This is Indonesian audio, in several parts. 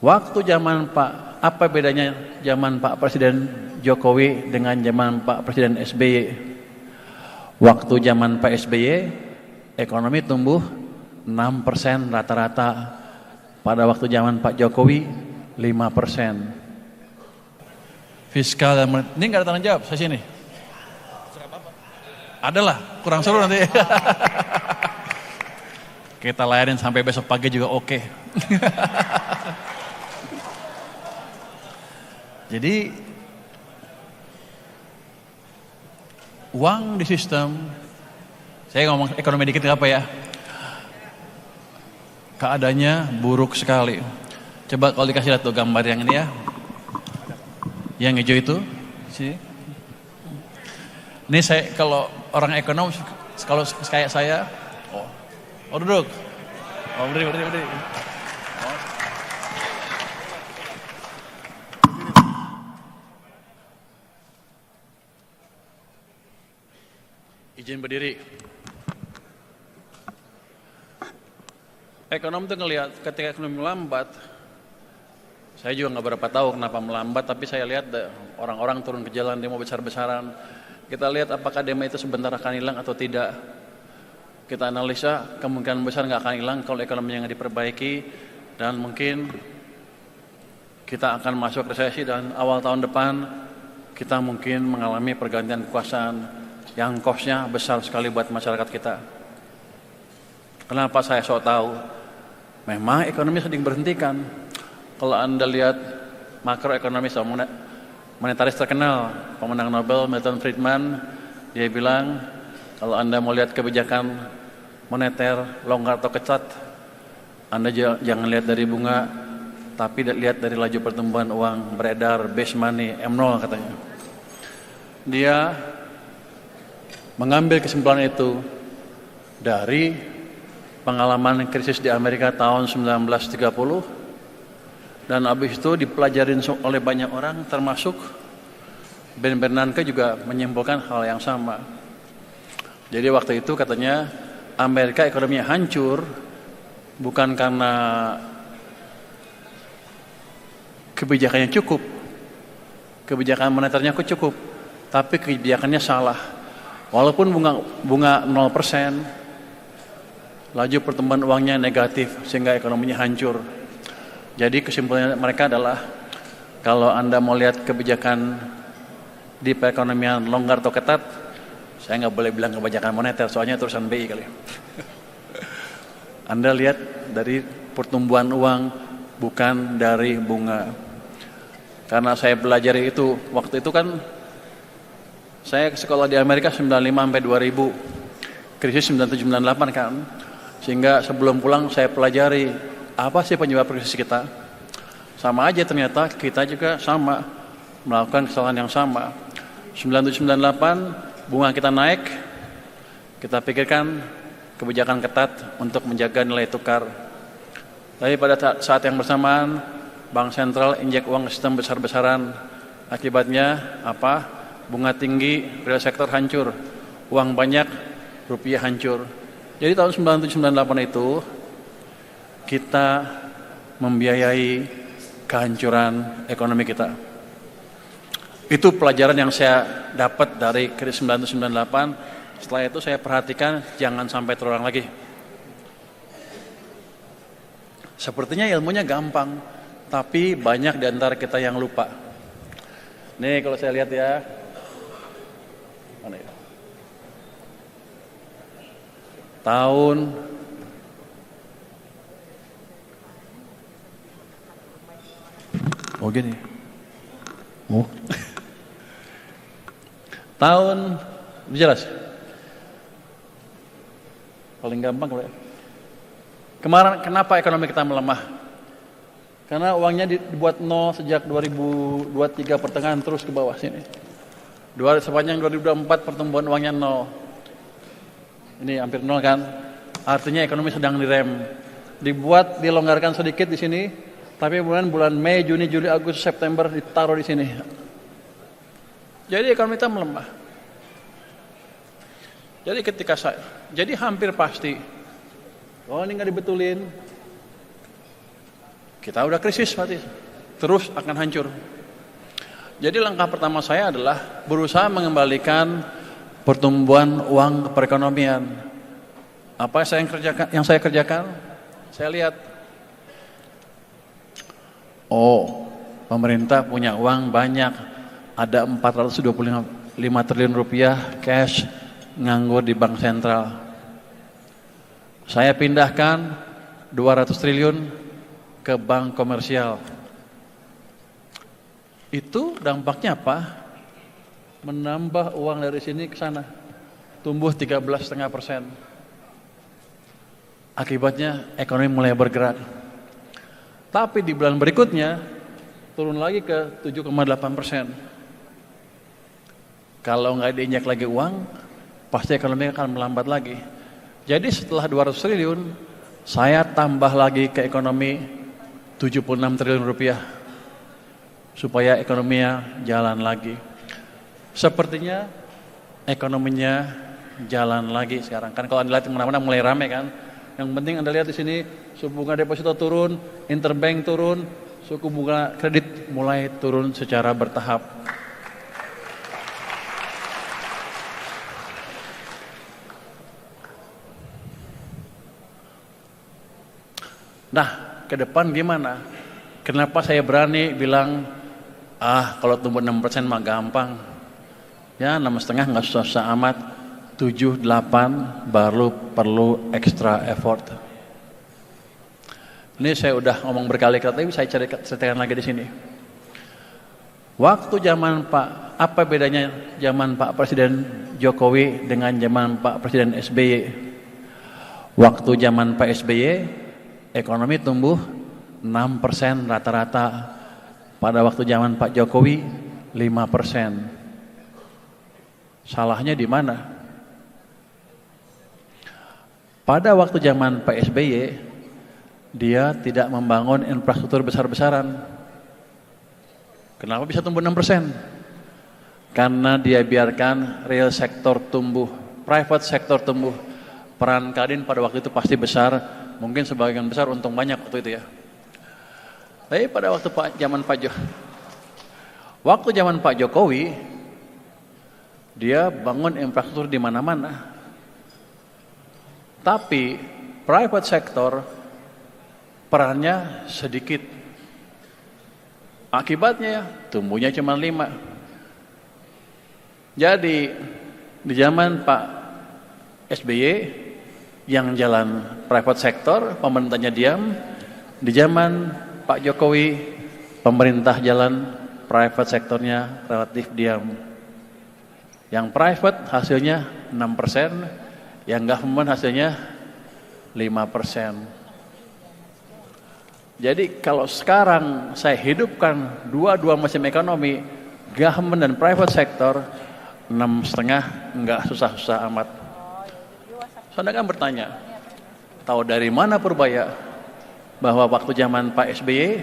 Waktu zaman apa bedanya zaman Pak Presiden Jokowi dengan zaman Pak Presiden SBY? Waktu zaman Pak SBY, ekonomi tumbuh 6% rata-rata. Pada waktu zaman Pak Jokowi, 5%. Fiskal dan ini nggak ada tanya jawab, saya sini. Adalah, kurang seru nanti. Kita layanin sampai besok pagi juga oke. Jadi uang di sistem, saya ngomong ekonomi dikit nggak apa ya, keadaannya buruk sekali. Coba kalau dikasih lihat tuh gambar yang ini ya, yang hijau itu, sih. Ini saya kalau orang ekonom, kalau kayak saya, oh duduk, berdiri. Izin berdiri. Ekonom tuh ngelihat ketika ekonomi melambat, saya juga nggak berapa tahu kenapa melambat, tapi saya lihat orang-orang turun ke jalan demo besar-besaran. Kita lihat apakah demo itu sebentar akan hilang atau tidak. Kita analisa kemungkinan besar nggak akan hilang kalau ekonominya nggak diperbaiki, dan mungkin kita akan masuk resesi dan awal tahun depan kita mungkin mengalami pergantian kekuasaan yang cost-nya besar sekali buat masyarakat kita. Kenapa saya sok tahu? Memang ekonomi sedang berhentikan. Kalau Anda lihat makroekonomis monetaris terkenal, pemenang Nobel Milton Friedman, dia bilang kalau Anda mau lihat kebijakan moneter longgar atau ketat, Anda jangan lihat dari bunga, tapi lihat dari laju pertumbuhan uang beredar, base money, M0 katanya. Dia mengambil kesimpulan itu dari pengalaman krisis di Amerika tahun 1930, dan habis itu dipelajarin oleh banyak orang, termasuk Ben Bernanke juga menyimpulkan hal yang sama. Jadi waktu itu katanya Amerika ekonominya hancur bukan karena kebijakannya cukup, kebijakan moneternya cukup, tapi kebijakannya salah. Walaupun bunga 0%, laju pertumbuhan uangnya negatif sehingga ekonominya hancur. Jadi kesimpulannya mereka adalah kalau Anda mau lihat kebijakan di perekonomian longgar atau ketat, saya nggak boleh bilang kebijakan moneter, soalnya urusan BI kali. Anda lihat dari pertumbuhan uang, bukan dari bunga. Karena saya pelajari itu, waktu itu kan saya sekolah di Amerika 95 sampai 2000, krisis 97-98 kan. Sehingga sebelum pulang saya pelajari apa sih penyebab krisis kita. Sama aja ternyata kita juga sama melakukan kesalahan yang sama. 97-98 bunga kita naik, kita pikirkan kebijakan ketat untuk menjaga nilai tukar. Tapi pada saat yang bersamaan Bank Sentral injek uang ke sistem besar-besaran. Akibatnya apa? Bunga tinggi, real sektor hancur, uang banyak, rupiah hancur. Jadi tahun 97-98 itu kita membiayai kehancuran ekonomi kita. Itu pelajaran yang saya dapat dari krisis 97-98. Setelah itu saya perhatikan jangan sampai terulang lagi. Sepertinya ilmunya gampang, tapi banyak di antara kita yang lupa. Nih kalau saya lihat ya. Mana ya? Tahun gini. Tahun jelas. Paling gampang kalau ya. Kemarin kenapa ekonomi kita melemah? Karena uangnya dibuat nol sejak 2023 pertengahan terus ke bawah sini. Sepanjang 2024 pertumbuhan uangnya nol. Ini hampir nol kan? Artinya ekonomi sedang direm. Dilonggarkan sedikit di sini, tapi bulan Mei, Juni, Juli, Agustus, September ditaruh di sini. Jadi ekonomi kita melemah. Jadi jadi hampir pasti, ini nggak dibetulin, kita udah krisis berarti. Terus akan hancur. Jadi langkah pertama saya adalah berusaha mengembalikan pertumbuhan uang ke perekonomian. Apa yang saya kerjakan? Saya lihat, oh, pemerintah punya uang banyak, ada 425 triliun rupiah cash nganggur di bank sentral. Saya pindahkan 200 triliun ke bank komersial. Itu dampaknya apa? Menambah uang dari sini ke sana, tumbuh 13,5%. Akibatnya ekonomi mulai bergerak. Tapi di bulan berikutnya turun lagi ke 7,8%. Kalau nggak diinjak lagi uang, pasti ekonomi akan melambat lagi. Jadi setelah 200 triliun, saya tambah lagi ke ekonomi 76 triliun rupiah supaya ekonominya jalan lagi. Sepertinya ekonominya jalan lagi sekarang. Kan kalau Anda lihat kemana-mana mulai rame kan. Yang penting Anda lihat di sini suku bunga deposito turun, interbank turun, suku bunga kredit mulai turun secara bertahap. Nah, ke depan gimana? Kenapa saya berani bilang, kalau tumbuh 6% mah gampang. Ya 6,5 nggak susah amat. 7, 8 baru perlu extra effort. Ini saya udah ngomong berkali-kali, tapi saya ceritakan lagi di sini. Waktu zaman apa bedanya zaman Pak Presiden Jokowi dengan zaman Pak Presiden SBY? Waktu zaman Pak SBY, ekonomi tumbuh 6% rata-rata. Pada waktu zaman Pak Jokowi 5%. Salahnya di mana? Pada waktu zaman Pak SBY, dia tidak membangun infrastruktur besar-besaran. Kenapa bisa tumbuh 6%? Karena dia biarkan real sektor tumbuh, private sektor tumbuh. Peran Kadin pada waktu itu pasti besar, mungkin sebagian besar untung banyak waktu itu ya. Tapi pada waktu zaman Pak Jokowi, dia bangun infrastruktur di mana-mana. Tapi private sector perannya sedikit. Akibatnya tumbuhnya cuma 5. Jadi di zaman Pak SBY yang jalan private sector, pemerintahnya diam. Di zaman Pak Jokowi, pemerintah jalan, private sektornya relatif diam. Yang private hasilnya 6%, yang government hasilnya 5%. Jadi kalau sekarang saya hidupkan dua-dua musim ekonomi, government dan private sector, 6,5 enggak susah-susah amat. Saudara kan bertanya, tahu dari mana Purbaya bahwa waktu zaman Pak SBY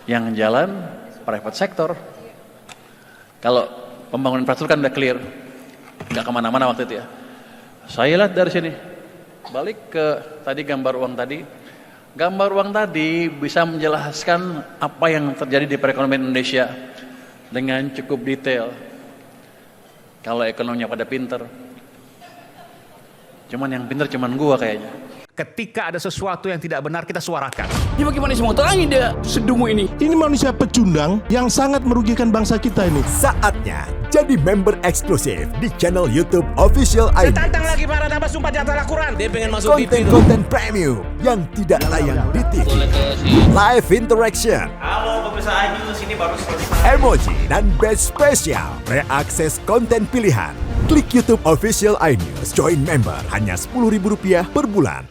yang jalan private sector? Kalau pembangunan infrastruktur kan udah clear, nggak kemana-mana waktu itu ya. Saya lihat dari sini, balik ke tadi gambar uang tadi. Gambar uang tadi bisa menjelaskan apa yang terjadi di perekonomian Indonesia dengan cukup detail. Kalau ekonominya pada pinter. Cuman yang pinter cuman gua kayaknya. Ketika ada sesuatu yang tidak benar, kita suarakan. Ya bagaimana semua terangin dia sedungu ini? Ini manusia pecundang yang sangat merugikan bangsa kita ini. Saatnya jadi member eksklusif di channel YouTube Official ID. Tantang lagi para nambah sumpah di antara Al-Quran. Dia pengen masuk TV. Konten-konten premium yang tidak tayang di TV. Live interaction. Halo pemirsa iNews, ini baru selesai. Emoji dan badge spesial. Reakses konten pilihan. Klik YouTube Official iNews. Join member hanya Rp10.000 per bulan.